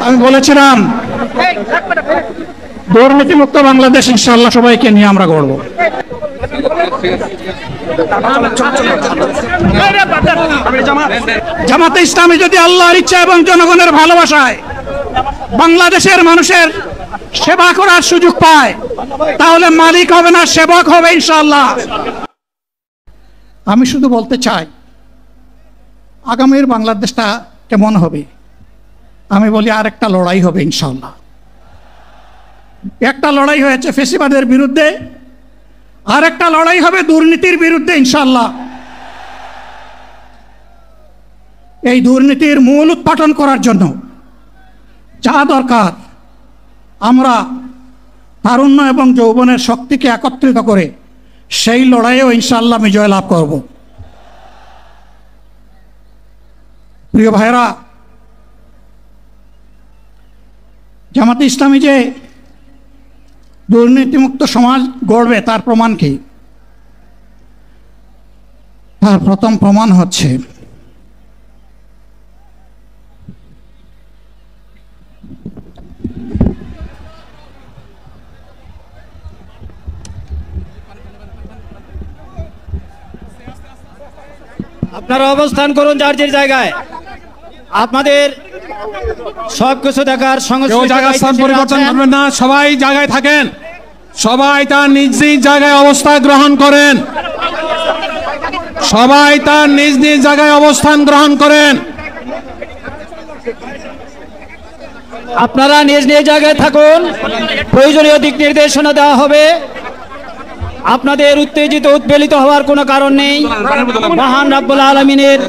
আমি বলেছিলাম দুর্নীতিমুক্ত বাংলাদেশ ইনশাআল্লাহ সবাইকে নিয়ে আমরা গড়ব। জামাতে ইসলামী যদি আল্লাহর ইচ্ছা এবং জনগণের ভালোবাসায় বাংলাদেশের মানুষের সেবা করার সুযোগ পায়, তাহলে মালিক হবে না, সেবক হবে ইনশাআল্লাহ। আমি শুধু বলতে চাই আগামীর বাংলাদেশটা কেমন হবে। আমি বলি আরেকটা লড়াই হবে ইনশাআল্লাহ। একটা লড়াই হয়েছে ফ্যাসিবাদের বিরুদ্ধে, আরেকটা লড়াই হবে দুর্নীতির বিরুদ্ধে ইনশাআল্লাহ। এই দুর্নীতির মূল উৎপাটন করার জন্য যা দরকার, আমরা তারুণ্য এবং যৌবনের শক্তিকে একত্রিত করে সেই লড়াইয়েও ইনশাআল্লাহ বিজয় লাভ করব। প্রিয় ভাইরা, জামাতে ইসলামী যে দুর্নীতিমুক্ত সমাজ গড়বে তার প্রমাণ কি? তার প্রথম প্রমাণ হচ্ছে আপনারা অবস্থান করুন যার যার জায়গায়। আপনাদের সবকিছু দেখার স্থান পরিবর্তন করবেন না, সবাই জায়গায় থাকেন, সবাই তার নিজ নিজ জায়গায় অবস্থান গ্রহণ করেন, সবাই তার নিজ নিজ জায়গায় অবস্থান গ্রহণ করেন। আপনারা নিজ নিজ জায়গায় থাকুন, প্রয়োজনীয় দিক নির্দেশনা দেওয়া হবে। আপনাদের উত্তেজিত উদ্বেলিত হওয়ার কোনো কারণ নেই। মহান রাব্বুল আলামিনের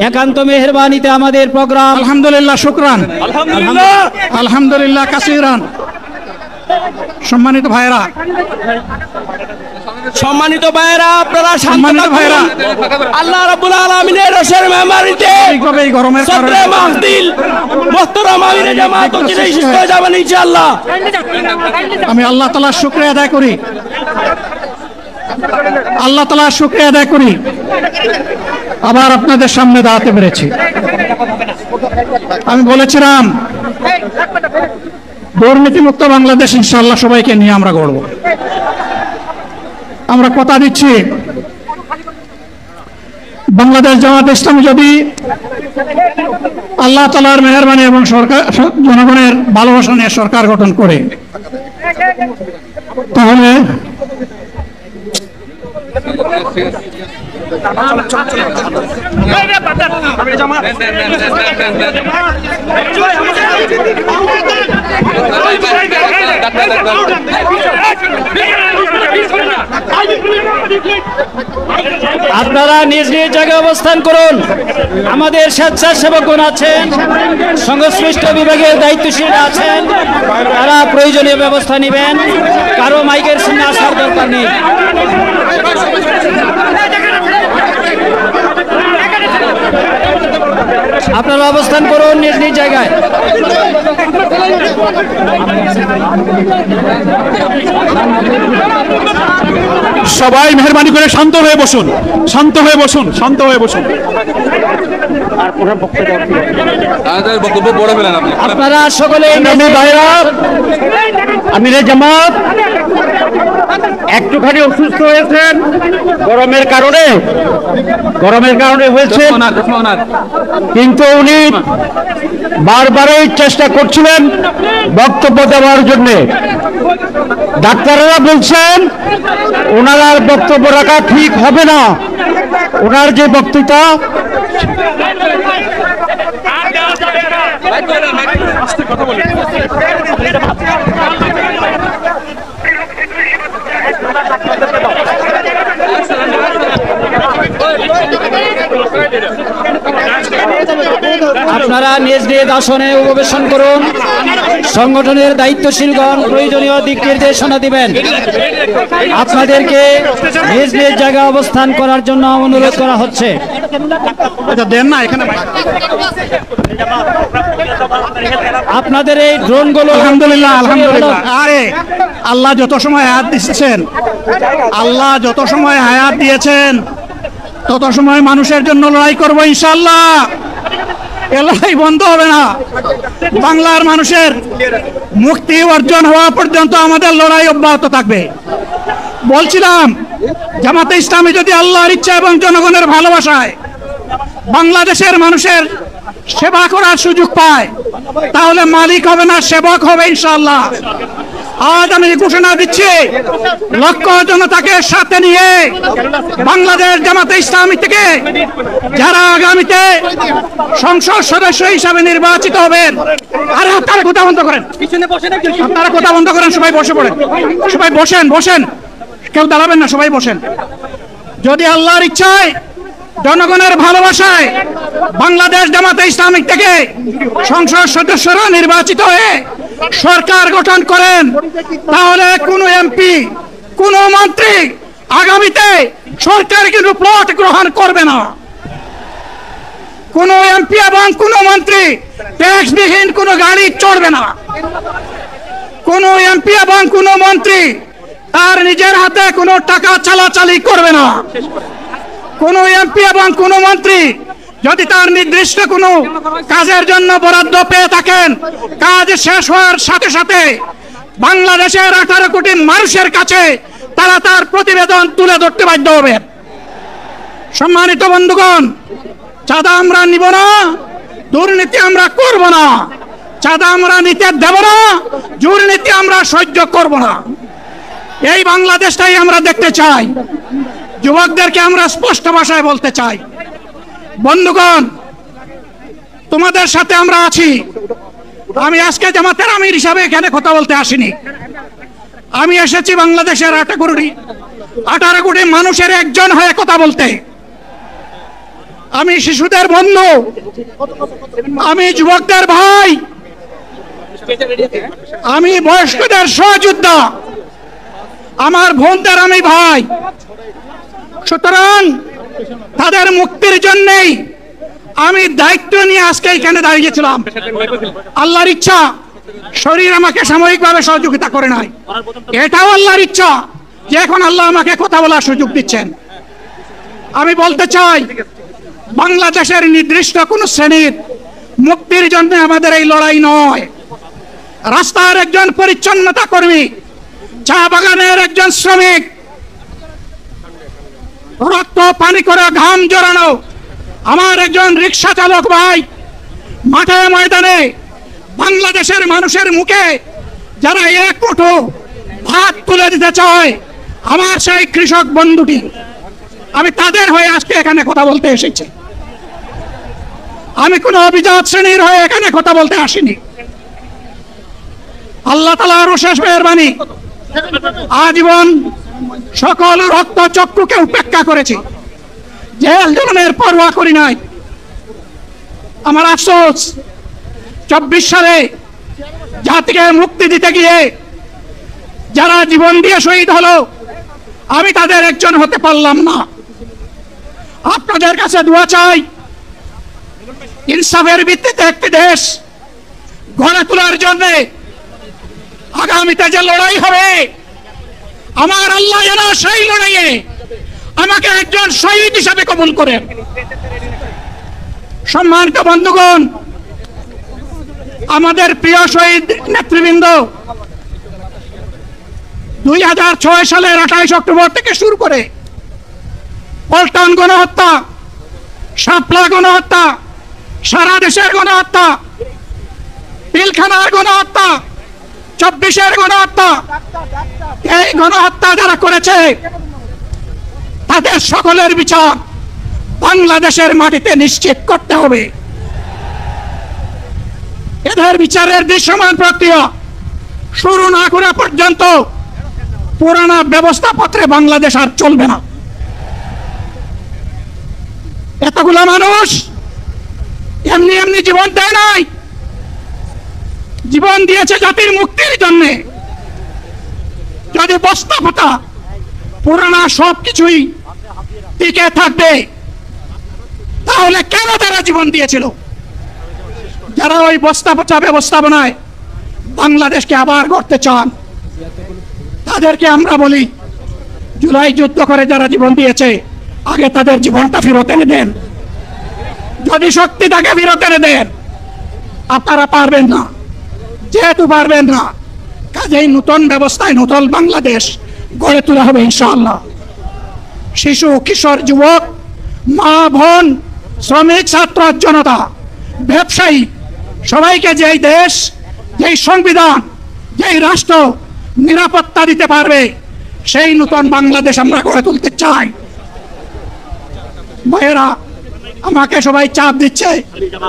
একান্ত মেহেরবানিতে আমাদের প্রোগ্রাম আলহামদুলিল্লাহ, শুকরান, আলহামদুলিল্লাহ কাসীরান। সম্মানিত ভাইরা, আপনারা সম্মানিত ভাইরা, আল্লাহ রাব্বুল আলামিনের রসের মেহমানিতে এই গরমের সদরে মাহফিল মুহতারাম আমিরে জামাত চিরাই সুস্থ হয়ে যাবেন ইনশাআল্লাহ। আমি আল্লাহ তাআলার শুকরিয়া আদায় করি, আল্লাহ তাআলার শুকরিয়া আদায় করি আবার আপনাদের সামনে দাঁড়াতে পেরেছি। আমি বলেছিলাম দুর্নীতিমুক্ত বাংলাদেশ ইনশাআল্লাহ সবাইকে নিয়ে আমরা গড়ব। আমরা কথা দিচ্ছি বাংলাদেশ জামাত ইসলামী যদি আল্লাহ তাআলার মেহেরবানি এবং সরকার জনগণের ভালোবাসা নিয়ে সরকার গঠন করে, তাহলে আপনারা নিজ নিজ জায়গায় অবস্থান করুন। আমাদের স্বেচ্ছাসেবকগণ আছেন, সংশ্লিষ্ট বিভাগের দায়িত্বশীল আছেন, তারা প্রয়োজনীয় ব্যবস্থা নেবেন। কারো মাইকের সামনে আসার দরকার নেই। আপনারা অবস্থান করুন নিজ নিজ জায়গায়। সবাই মেহরবানি করে শান্ত হয়ে বসুন, শান্ত হয়ে বসুন, শান্ত হয়ে বসুন। আপনারা সকলে ভাইরা, আমিরে জামাত একটুখানি অসুস্থ হয়েছেন গরমের কারণে হয়েছে, কিন্তু উনি বারবারই চেষ্টা করছিলেন বক্তব্য দেওয়ার জন্য। ডাক্তাররা বলছেন ওনার আর বক্তব্য রাখা ঠিক হবে না। ওনার যে বক্তৃতা আপনারা নিজ নিজ আসনে উপবেশন করুন। সংগঠনের দায়িত্বশীলগণ প্রয়োজনীয় দিক নির্দেশনা দিবেন। আপনাদেরকে নিজ নিজ জায়গায় অবস্থান করার জন্য অনুরোধ করা হচ্ছে। দেন না এখানে আপনাদের এই ড্রোনগুলো আলহামদুলিল্লাহ, আলহামদুলিল্লাহ। আরে আল্লাহ যত সময় হায়াত দিয়েছেন, আল্লাহ যত সময় হায়াত দিয়েছেন তত সময় মানুষের জন্য লড়াই করবো ইনশাআল্লাহ। এ লড়াই বন্ধ হবে না। বাংলার মানুষের মুক্তি অর্জন হওয়া পর্যন্ত আমাদের লড়াই অব্যাহত থাকবে। বলছিলাম, জামাতে ইসলামী যদি আল্লাহর ইচ্ছা এবং জনগণের ভালোবাসায় বাংলাদেশের মানুষের সেবা করার সুযোগ পায়, তাহলে মালিক হবে না, সেবক হবে ইনশাআল্লাহ। আজ আমি ঘোষণা দিচ্ছি, লক্ষ জনতাকে সাথে নিয়ে বাংলাদেশ জামাতে ইসলামী থেকে যারা আগামীতে সংসদ সদস্য হিসাবে নির্বাচিত হবেন, আরে আপনারা কথা বন্ধ করেন, আপনারা কথা বন্ধ করেন, সবাই বসে পড়েন, সবাই বসেন, বসেন, কেউ দাঁড়াবেন না, সবাই বসেন। যদি আল্লাহর ইচ্ছায় জনগণের ভালোবাসায় বাংলাদেশ জামাতে ইসলামী থেকে সংসদ সদস্যরা নির্বাচিত হয়ে সরকার গঠন করেন, তাহলে কোনো এমপি, কোনো মন্ত্রী আগামীতে সরকার কিন্তু প্লট গ্রহণ করবে না। কোনো এমপি এবং কোনো মন্ত্রী ট্যাক্সবিহীন কোনো গাড়ি চড়বে না। কোনো এমপি এবং কোনো মন্ত্রী তার নিজের হাতে কোনো টাকা চালাচালি করবে না। কোন এমপি এবং কোন মন্ত্রী যদি তার নির্দিষ্ট কোনো কাজের জন্য বরাদ্দ পেয়ে থাকেন, কাজ শেষ হওয়ার সাথে সাথে বাংলাদেশের 18 কোটি মানুষের কাছে তারা তার প্রতিবেদন তুলে ধরতে বাধ্য হবে। সম্মানিত বন্ধুগণ, চাঁদা আমরা নিব না, দুর্নীতি আমরা করব না, চাঁদা আমরা নিতে দেব না, দুর্নীতি আমরা সহ্য করব না। এই বাংলাদেশটাই আমরা দেখতে চাই। যুবকদেরকে আমরা স্পষ্ট ভাষায় বলতে চাই, বন্ধুগণ, তোমাদের সাথে আমরা আছি। আমি আজকে জামাতের আমির হিসাবে এখানে কথা বলতে আসিনি। আমি এসেছি বাংলাদেশের 18 কোটি মানুষের একজন হয়ে কথা বলতে। আমি শিশুদের বন্ধু, আমি যুবকদের ভাই, আমি বয়স্কদের সহযোদ্ধা, আমার বোনদের আমি ভাই। সুতরাং তাদের মুক্তির জন্যই আমি দায়িত্ব নিয়ে আজকে এখানে দাঁড়িয়েছিলাম। আল্লাহর ইচ্ছা শরীর আমাকে সাময়িকভাবে সহযোগিতা করে নাই, এটাও আল্লাহর ইচ্ছা যে এখন আল্লাহ আমাকে কথা বলার সুযোগ দিচ্ছেন। আমি বলতে চাই, বাংলাদেশের নির্দিষ্ট কোন শ্রেণীর মুক্তির জন্য আমাদের এই লড়াই নয়। রাস্তার একজন পরিচ্ছন্নতা কর্মী, চা বাগানের একজন শ্রমিক, রক্ত পানি করে ঘাম জড়ানো আমার একজন রিক্সা চালক ভাই, মাঠে ময়দানে বাংলাদেশের মানুষের মুখে যারা এক মুঠো ভাত তুলে দিতে চায়, আমার সেই কৃষক বন্ধুটি, আমি তাদের হয়ে আজকে এখানে কথা বলতে এসেছি। আমি কোন অভিজাত শ্রেণীর হয়ে এখানে কথা বলতে আসিনি। আল্লাহ তাআলার অশেষ মেহেরবানি, আজীবন সকল রক্ত চক্ষুকে উপেক্ষা করেছি, জেল জুলুমের পরোয়া করি নাই। আমার আফসোস, 24 সালে জাতিকে মুক্তি দিতে গিয়ে যারা জীবন দিয়ে শহীদ হলো, আমি তাদের একজন হতে পারলাম না। আপনাদের কাছে দোয়া চাই, ইনসাফের ভিত্তিতে একটি দেশ গড়ে তোলার জন্য আগামীতে যে লড়াই হবে, আমার আল্লাহ যেন সেই লড়াইয়ে আমাকে একজন শহীদ হিসাবে কবুল করেন। সম্মানিত বন্ধুগণ, আমাদের প্রিয় শহীদ নেতৃবৃন্দ 2006 সালের 28 অক্টোবর থেকে শুরু করে পল্টন গণহত্যা, শাপলা গণহত্যা, সারা দেশের গণহত্যা, পিলখানার গণহত্যা, 24-এর গণহত্যা, এই গণহত্যা যারা করেছে তাদের সকলের বিচার বাংলাদেশের মাটিতে নিশ্চিত করতে হবে। এদের বিচারের দৃশ্যমান প্রক্রিয়া শুরু না করা পর্যন্ত পুরানা ব্যবস্থাপত্রে বাংলাদেশ আর চলবে না। এতগুলো মানুষ এমনি এমনি জীবন দেয় নাই, জীবন দিয়েছে জাতির মুক্তির জন্য। যদি বস্তাপচা পুরানা সবকিছুই টিকে থাকবে, তাহলে কেন তারা জীবন দিয়েছিল? যারা ওই বস্তাপচা ব্যবস্থাপনায় বাংলাদেশকে আবার গড়তে চান, তাদেরকে আমরা বলি, জুলাই যুদ্ধ করে যারা জীবন দিয়েছে, আগে তাদের জীবনটা ফেরত এনে দেন। যদি শক্তি তাকে বিরত করে দেন, আপনারা পারবেন না। যেহেতু পারবেন না, কাজেই নতুন ব্যবস্থায় নতুন বাংলাদেশ গড়ে তোলা হবে ইনশাআল্লাহ। শিশু, কিশোর, যুবক, মা, বোন, শ্রমিক, ছাত্র, জনতা, ব্যবসায়ী, সবাইকে যেই দেশ, যেই সংবিধান, যেই রাষ্ট্র নিরাপত্তা দিতে পারবে, সেই নতুন বাংলাদেশ আমরা গড়ে তুলতে চাই। ভাইয়েরা, আমাকে সবাই চাপ দিচ্ছে,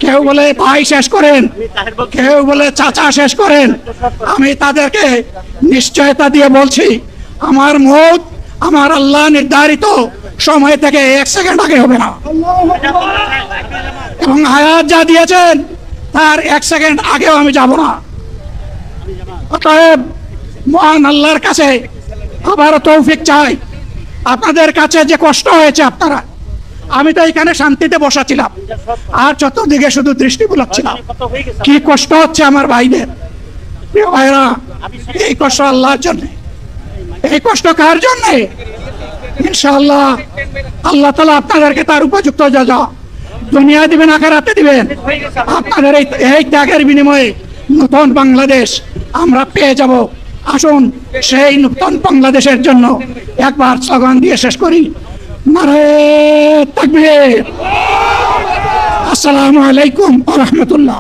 কেউ বলে ভাই শেষ করেন, কেউ বলে চাচা শেষ করেন। আমি তাদেরকে নিশ্চয়তা দিয়ে বলছি, আমার মৌত আমার আল্লাহ নির্ধারিত সময় থেকে 1 সেকেন্ড আগে হবে না, এবং হায়াত যা দিয়েছেন তার 1 সেকেন্ড আগেও আমি যাব না। অতএব মহান আল্লাহর কাছে আবারও তৌফিক চাই। আপনাদের কাছে যে কষ্ট হয়েছে, আপনারা, আমি তো এখানে শান্তিতে বসাছিলাম, আর চতুর্দিকে শুধু দৃষ্টি বুলাচ্ছিলাম। কি কষ্ট হচ্ছে আমার ভাইদের। প্রিয় ভাইরা, এই কষ্ট আল্লাহর জন্য। এই কষ্ট কার জন্য? ইনশাআল্লাহ আল্লাহ তাআলা আপনাদেরকে তার উপযুক্ত জাযা দুনিয়া দিবেন, আখিরাতে দিবেন। আপনাদের এই ত্যাগের বিনিময়ে নতুন বাংলাদেশ আমরা পেয়ে যাব। আসুন সেই নতুন বাংলাদেশের জন্য একবার স্লোগান দিয়ে শেষ করি, নারে তাকবীর। আসসালামু আলাইকুম ওয়া রাহমাতুল্লাহ।